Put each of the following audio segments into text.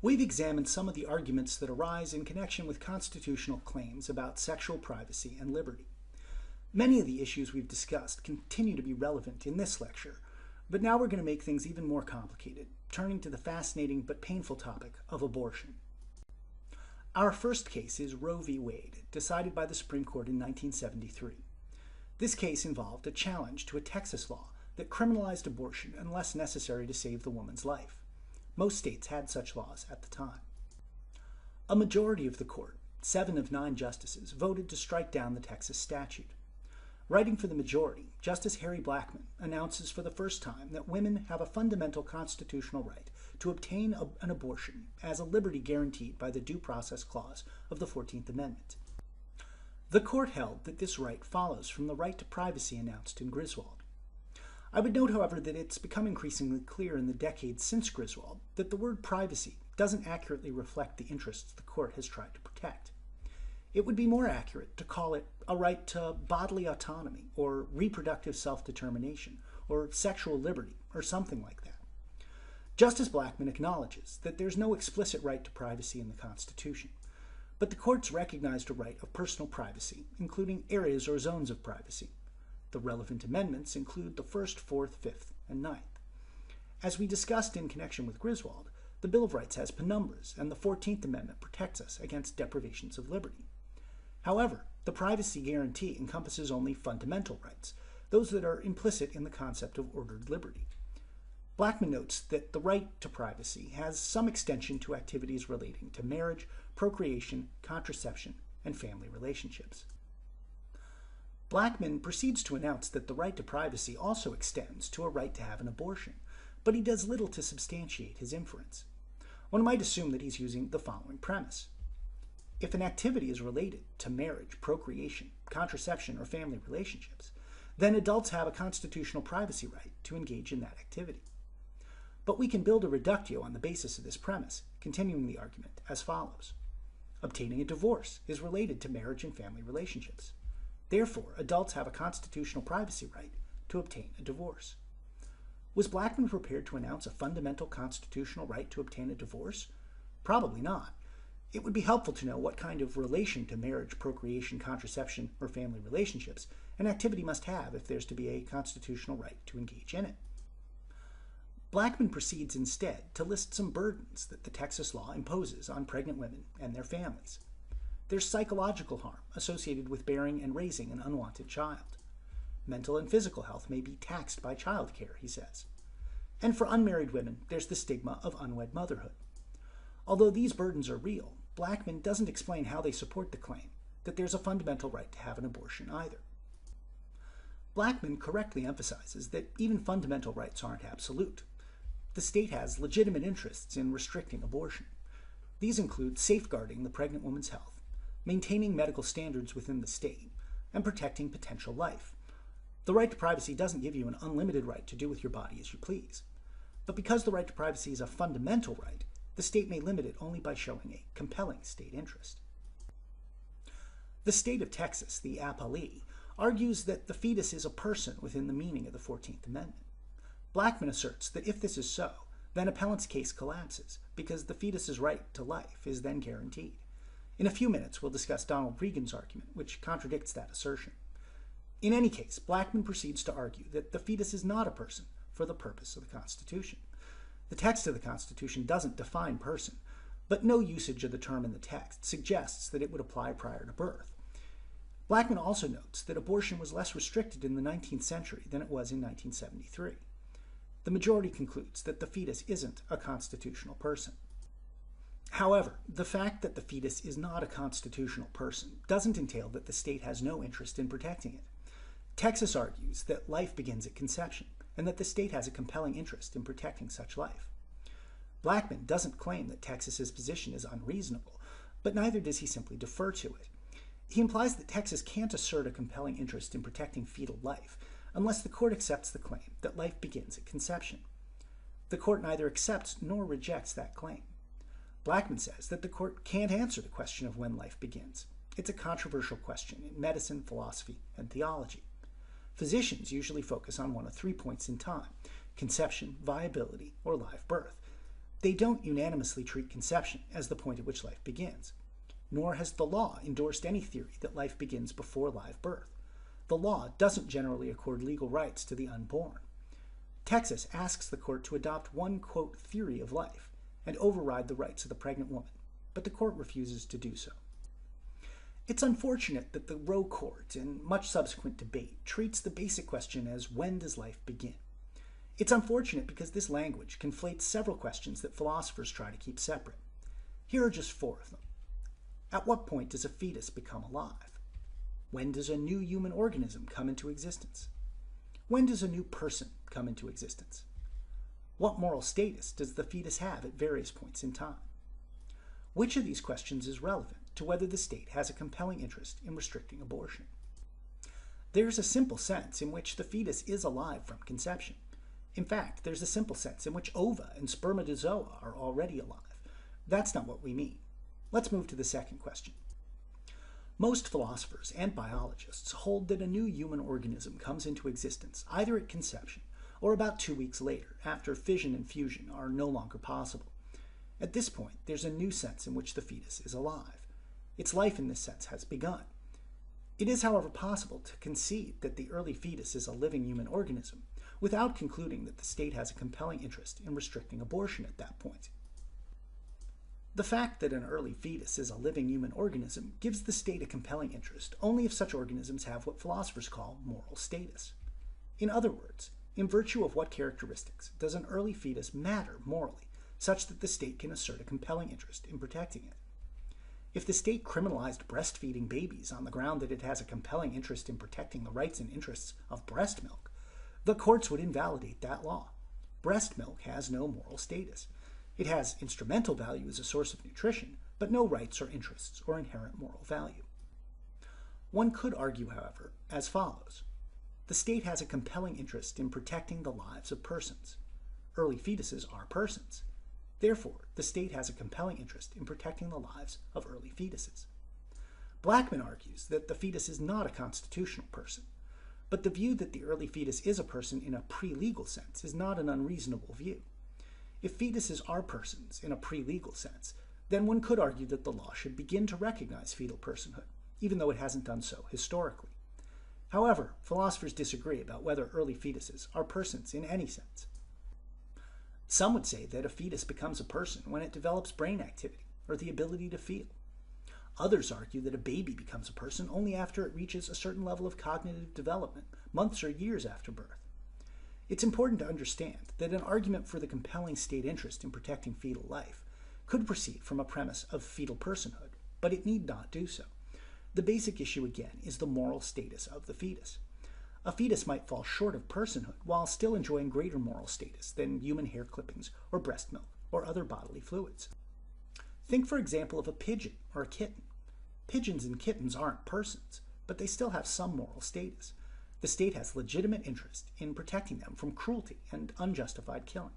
We've examined some of the arguments that arise in connection with constitutional claims about sexual privacy and liberty. Many of the issues we've discussed continue to be relevant in this lecture, but now we're going to make things even more complicated, turning to the fascinating but painful topic of abortion. Our first case is Roe v. Wade, decided by the Supreme Court in 1973. This case involved a challenge to a Texas law that criminalized abortion unless necessary to save the woman's life. Most states had such laws at the time. A majority of the court, 7 of 9 justices, voted to strike down the Texas statute. Writing for the majority, Justice Harry Blackmun announces for the first time that women have a fundamental constitutional right to obtain an abortion as a liberty guaranteed by the Due Process Clause of the 14th Amendment. The court held that this right follows from the right to privacy announced in Griswold. I would note, however, that it's become increasingly clear in the decades since Griswold that the word privacy doesn't accurately reflect the interests the court has tried to protect. It would be more accurate to call it a right to bodily autonomy, or reproductive self-determination, or sexual liberty, or something like that. Justice Blackmun acknowledges that there's no explicit right to privacy in the Constitution, but the courts recognized a right of personal privacy, including areas or zones of privacy. The relevant amendments include the 1st, 4th, 5th, and 9th. As we discussed in connection with Griswold, the Bill of Rights has penumbras, and the 14th Amendment protects us against deprivations of liberty. However, the privacy guarantee encompasses only fundamental rights, those that are implicit in the concept of ordered liberty. Blackmun notes that the right to privacy has some extension to activities relating to marriage, procreation, contraception, and family relationships. Blackmun proceeds to announce that the right to privacy also extends to a right to have an abortion, but he does little to substantiate his inference. One might assume that he's using the following premise. If an activity is related to marriage, procreation, contraception, or family relationships, then adults have a constitutional privacy right to engage in that activity. But we can build a reductio on the basis of this premise, continuing the argument as follows. Obtaining a divorce is related to marriage and family relationships. Therefore, adults have a constitutional privacy right to obtain a divorce. Was Blackmun prepared to announce a fundamental constitutional right to obtain a divorce? Probably not. It would be helpful to know what kind of relation to marriage, procreation, contraception, or family relationships an activity must have if there's to be a constitutional right to engage in it. Blackmun proceeds instead to list some burdens that the Texas law imposes on pregnant women and their families. There's psychological harm associated with bearing and raising an unwanted child. Mental and physical health may be taxed by child care, he says. And for unmarried women, there's the stigma of unwed motherhood. Although these burdens are real, Blackmun doesn't explain how they support the claim that there's a fundamental right to have an abortion either. Blackmun correctly emphasizes that even fundamental rights aren't absolute. The state has legitimate interests in restricting abortion. These include safeguarding the pregnant woman's health, maintaining medical standards within the state, and protecting potential life. The right to privacy doesn't give you an unlimited right to do with your body as you please. But because the right to privacy is a fundamental right, the state may limit it only by showing a compelling state interest. The state of Texas, the appellee, argues that the fetus is a person within the meaning of the 14th Amendment. Blackmun asserts that if this is so, then appellant's case collapses because the fetus's right to life is then guaranteed. In a few minutes, we'll discuss Donald Regan's argument, which contradicts that assertion. In any case, Blackmun proceeds to argue that the fetus is not a person for the purpose of the Constitution. The text of the Constitution doesn't define person, but no usage of the term in the text suggests that it would apply prior to birth. Blackmun also notes that abortion was less restricted in the 19th century than it was in 1973. The majority concludes that the fetus isn't a constitutional person. However, the fact that the fetus is not a constitutional person doesn't entail that the state has no interest in protecting it. Texas argues that life begins at conception, and that the state has a compelling interest in protecting such life. Blackmun doesn't claim that Texas's position is unreasonable, but neither does he simply defer to it. He implies that Texas can't assert a compelling interest in protecting fetal life unless the court accepts the claim that life begins at conception. The court neither accepts nor rejects that claim. Blackmun says that the court can't answer the question of when life begins. It's a controversial question in medicine, philosophy, and theology. Physicians usually focus on one of 3 points in time: conception, viability, or live birth. They don't unanimously treat conception as the point at which life begins, nor has the law endorsed any theory that life begins before live birth. The law doesn't generally accord legal rights to the unborn. Texas asks the court to adopt one, quote, theory of life and override the rights of the pregnant woman, but the court refuses to do so. It's unfortunate that the Roe Court, in much subsequent debate, treats the basic question as when does life begin? It's unfortunate because this language conflates several questions that philosophers try to keep separate. Here are just 4 of them. At what point does a fetus become alive? When does a new human organism come into existence? When does a new person come into existence? What moral status does the fetus have at various points in time? Which of these questions is relevant to whether the state has a compelling interest in restricting abortion? There's a simple sense in which the fetus is alive from conception. In fact, there's a simple sense in which ova and spermatozoa are already alive. That's not what we mean. Let's move to the second question. Most philosophers and biologists hold that a new human organism comes into existence either at conception or about 2 weeks later, after fission and fusion are no longer possible. At this point, there's a new sense in which the fetus is alive. Its life in this sense has begun. It is, however, possible to concede that the early fetus is a living human organism without concluding that the state has a compelling interest in restricting abortion at that point. The fact that an early fetus is a living human organism gives the state a compelling interest only if such organisms have what philosophers call moral status. In other words, in virtue of what characteristics does an early fetus matter morally, such that the state can assert a compelling interest in protecting it? If the state criminalized breastfeeding babies on the ground that it has a compelling interest in protecting the rights and interests of breast milk, the courts would invalidate that law. Breast milk has no moral status. It has instrumental value as a source of nutrition, but no rights or interests or inherent moral value. One could argue, however, as follows. The state has a compelling interest in protecting the lives of persons. Early fetuses are persons. Therefore, the state has a compelling interest in protecting the lives of early fetuses. Blackman argues that the fetus is not a constitutional person, but the view that the early fetus is a person in a pre-legal sense is not an unreasonable view. If fetuses are persons in a pre-legal sense, then one could argue that the law should begin to recognize fetal personhood, even though it hasn't done so historically. However, philosophers disagree about whether early fetuses are persons in any sense. Some would say that a fetus becomes a person when it develops brain activity or the ability to feel. Others argue that a baby becomes a person only after it reaches a certain level of cognitive development, months or years after birth. It's important to understand that an argument for the compelling state interest in protecting fetal life could proceed from a premise of fetal personhood, but it need not do so. The basic issue, again, is the moral status of the fetus. A fetus might fall short of personhood while still enjoying greater moral status than human hair clippings or breast milk or other bodily fluids. Think, for example, of a pigeon or a kitten. Pigeons and kittens aren't persons, but they still have some moral status. The state has legitimate interest in protecting them from cruelty and unjustified killing.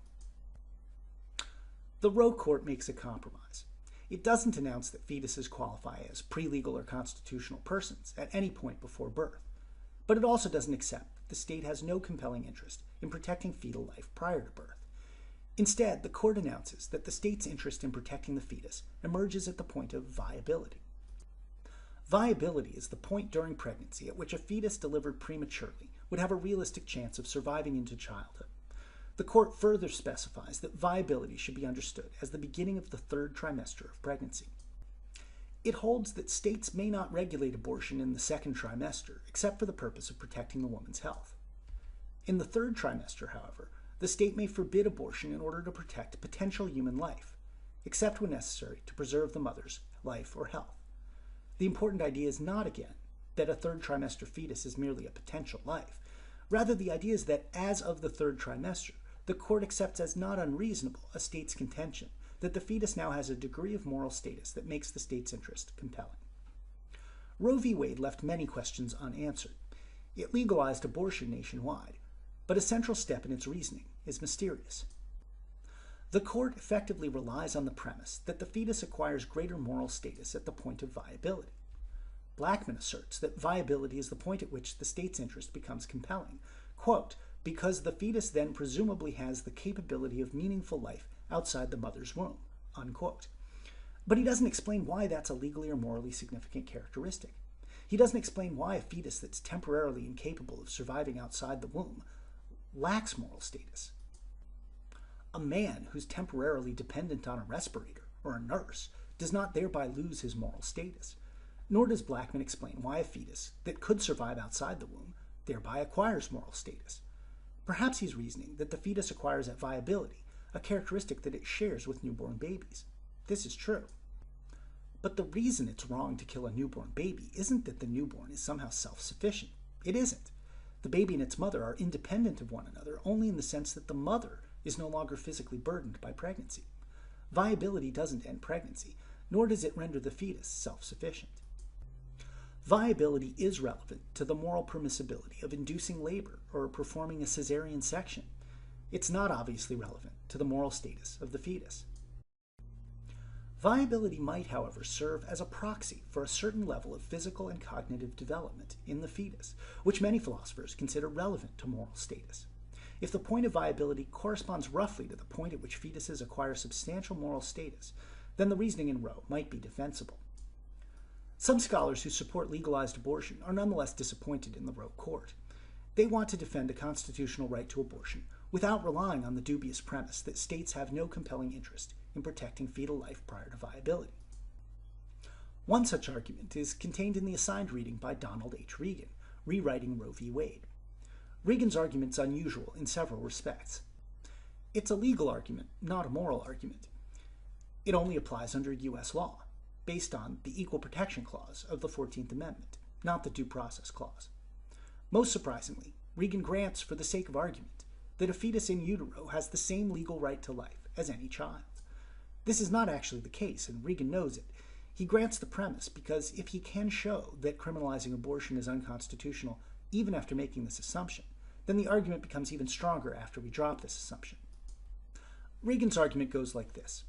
The Roe Court makes a compromise. It doesn't announce that fetuses qualify as pre-legal or constitutional persons at any point before birth, but it also doesn't accept that the state has no compelling interest in protecting fetal life prior to birth. Instead, the court announces that the state's interest in protecting the fetus emerges at the point of viability. Viability is the point during pregnancy at which a fetus delivered prematurely would have a realistic chance of surviving into childhood. The court further specifies that viability should be understood as the beginning of the 3rd trimester of pregnancy. It holds that states may not regulate abortion in the 2nd trimester except for the purpose of protecting the woman's health. In the 3rd trimester, however, the state may forbid abortion in order to protect potential human life, except when necessary to preserve the mother's life or health. The important idea is not, again, that a 3rd trimester fetus is merely a potential life. Rather, the idea is that as of the 3rd trimester, the court accepts as not unreasonable a state's contention that the fetus now has a degree of moral status that makes the state's interest compelling. Roe v. Wade left many questions unanswered. It legalized abortion nationwide, but a central step in its reasoning is mysterious. The court effectively relies on the premise that the fetus acquires greater moral status at the point of viability. Blackman asserts that viability is the point at which the state's interest becomes compelling, quote, because the fetus then presumably has the capability of meaningful life outside the mother's womb, unquote. But he doesn't explain why that's a legally or morally significant characteristic. He doesn't explain why a fetus that's temporarily incapable of surviving outside the womb lacks moral status. A man who's temporarily dependent on a respirator or a nurse does not thereby lose his moral status, nor does Blackman explain why a fetus that could survive outside the womb thereby acquires moral status. Perhaps he's reasoning that the fetus acquires at viability, a characteristic that it shares with newborn babies. This is true. But the reason it's wrong to kill a newborn baby isn't that the newborn is somehow self-sufficient. It isn't. The baby and its mother are independent of one another only in the sense that the mother is no longer physically burdened by pregnancy. Viability doesn't end pregnancy, nor does it render the fetus self-sufficient. Viability is relevant to the moral permissibility of inducing labor or performing a cesarean section. It's not obviously relevant to the moral status of the fetus. Viability might, however, serve as a proxy for a certain level of physical and cognitive development in the fetus, which many philosophers consider relevant to moral status. If the point of viability corresponds roughly to the point at which fetuses acquire substantial moral status, then the reasoning in Roe might be defensible. Some scholars who support legalized abortion are nonetheless disappointed in the Roe court. They want to defend a constitutional right to abortion without relying on the dubious premise that states have no compelling interest in protecting fetal life prior to viability. One such argument is contained in the assigned reading by Donald H. Regan, rewriting Roe v. Wade. Regan's argument is unusual in several respects. It's a legal argument, not a moral argument. It only applies under U.S. law, based on the Equal Protection Clause of the 14th Amendment, not the Due Process Clause. Most surprisingly, Regan grants, for the sake of argument, that a fetus in utero has the same legal right to life as any child. This is not actually the case, and Regan knows it. He grants the premise because if he can show that criminalizing abortion is unconstitutional even after making this assumption, then the argument becomes even stronger after we drop this assumption. Regan's argument goes like this.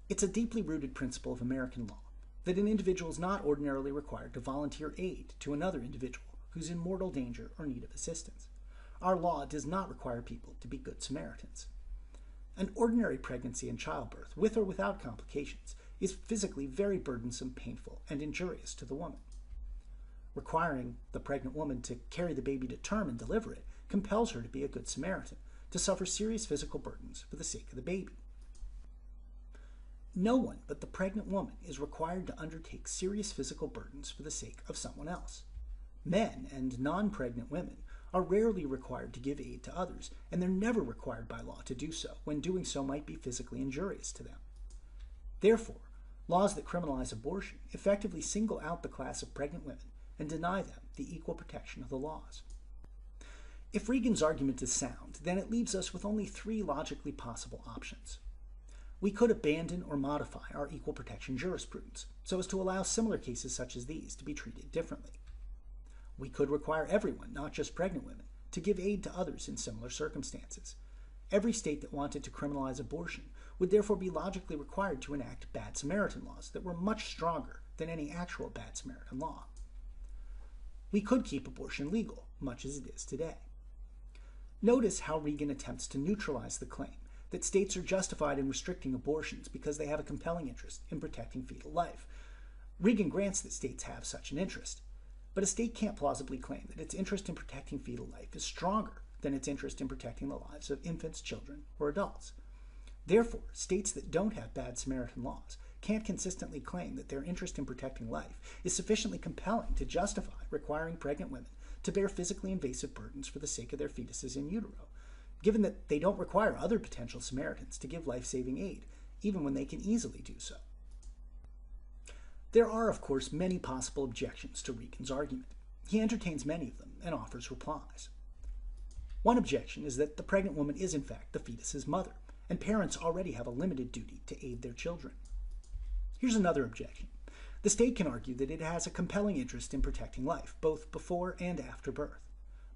It's a deeply rooted principle of American law that an individual is not ordinarily required to volunteer aid to another individual who's in mortal danger or need of assistance. Our law does not require people to be good Samaritans. An ordinary pregnancy and childbirth, with or without complications, is physically very burdensome, painful, and injurious to the woman. Requiring the pregnant woman to carry the baby to term and deliver it compels her to be a good Samaritan, to suffer serious physical burdens for the sake of the baby. No one but the pregnant woman is required to undertake serious physical burdens for the sake of someone else. Men and non-pregnant women are rarely required to give aid to others, and they're never required by law to do so, when doing so might be physically injurious to them. Therefore, laws that criminalize abortion effectively single out the class of pregnant women and deny them the equal protection of the laws. If Regan's argument is sound, then it leaves us with only three logically possible options. We could abandon or modify our equal protection jurisprudence so as to allow similar cases such as these to be treated differently. We could require everyone, not just pregnant women, to give aid to others in similar circumstances. Every state that wanted to criminalize abortion would therefore be logically required to enact Bad Samaritan laws that were much stronger than any actual Bad Samaritan law. We could keep abortion legal, much as it is today. Notice how Regan attempts to neutralize the claim that states are justified in restricting abortions because they have a compelling interest in protecting fetal life. Regan grants that states have such an interest, but a state can't plausibly claim that its interest in protecting fetal life is stronger than its interest in protecting the lives of infants, children, or adults. Therefore, states that don't have Bad Samaritan laws can't consistently claim that their interest in protecting life is sufficiently compelling to justify requiring pregnant women to bear physically invasive burdens for the sake of their fetuses in utero, given that they don't require other potential Samaritans to give life-saving aid, even when they can easily do so. There are, of course, many possible objections to Regan's argument. He entertains many of them and offers replies. One objection is that the pregnant woman is in fact the fetus's mother, and parents already have a limited duty to aid their children. Here's another objection. The state can argue that it has a compelling interest in protecting life, both before and after birth.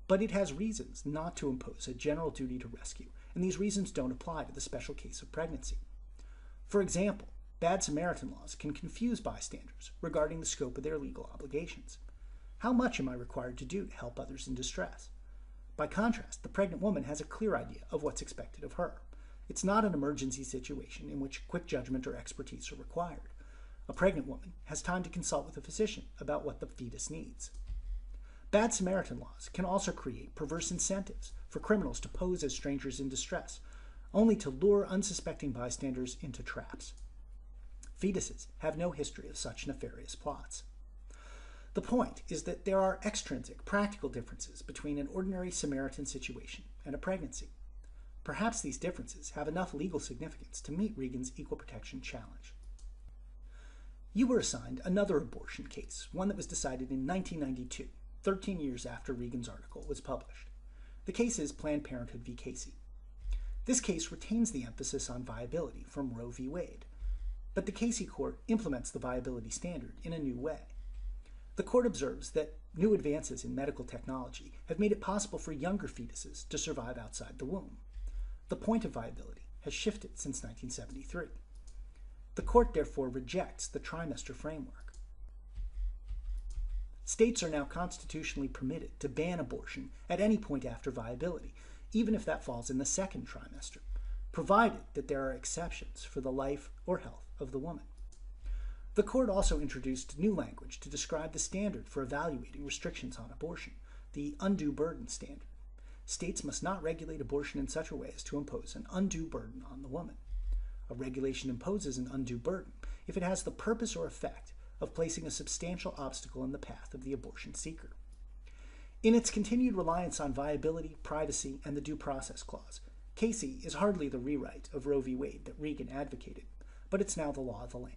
But it has reasons not to impose a general duty to rescue, and these reasons don't apply to the special case of pregnancy. For example, Bad Samaritan laws can confuse bystanders regarding the scope of their legal obligations. How much am I required to do to help others in distress? By contrast, the pregnant woman has a clear idea of what's expected of her. It's not an emergency situation in which quick judgment or expertise are required. A pregnant woman has time to consult with a physician about what the fetus needs. Bad Samaritan laws can also create perverse incentives for criminals to pose as strangers in distress, only to lure unsuspecting bystanders into traps. Fetuses have no history of such nefarious plots. The point is that there are extrinsic, practical differences between an ordinary Samaritan situation and a pregnancy. Perhaps these differences have enough legal significance to meet Regan's equal protection challenge. You were assigned another abortion case, one that was decided in 1992, 13 years after Regan's article was published. The case is Planned Parenthood v. Casey. This case retains the emphasis on viability from Roe v. Wade, but the Casey court implements the viability standard in a new way. The court observes that new advances in medical technology have made it possible for younger fetuses to survive outside the womb. The point of viability has shifted since 1973. The court therefore rejects the trimester framework. States are now constitutionally permitted to ban abortion at any point after viability, even if that falls in the second trimester, provided that there are exceptions for the life or health of the woman. The court also introduced new language to describe the standard for evaluating restrictions on abortion, the undue burden standard. States must not regulate abortion in such a way as to impose an undue burden on the woman. A regulation imposes an undue burden if it has the purpose or effect of placing a substantial obstacle in the path of the abortion seeker. In its continued reliance on viability, privacy, and the Due Process Clause, Casey is hardly the rewrite of Roe v. Wade that Regan advocated, but it's now the law of the land.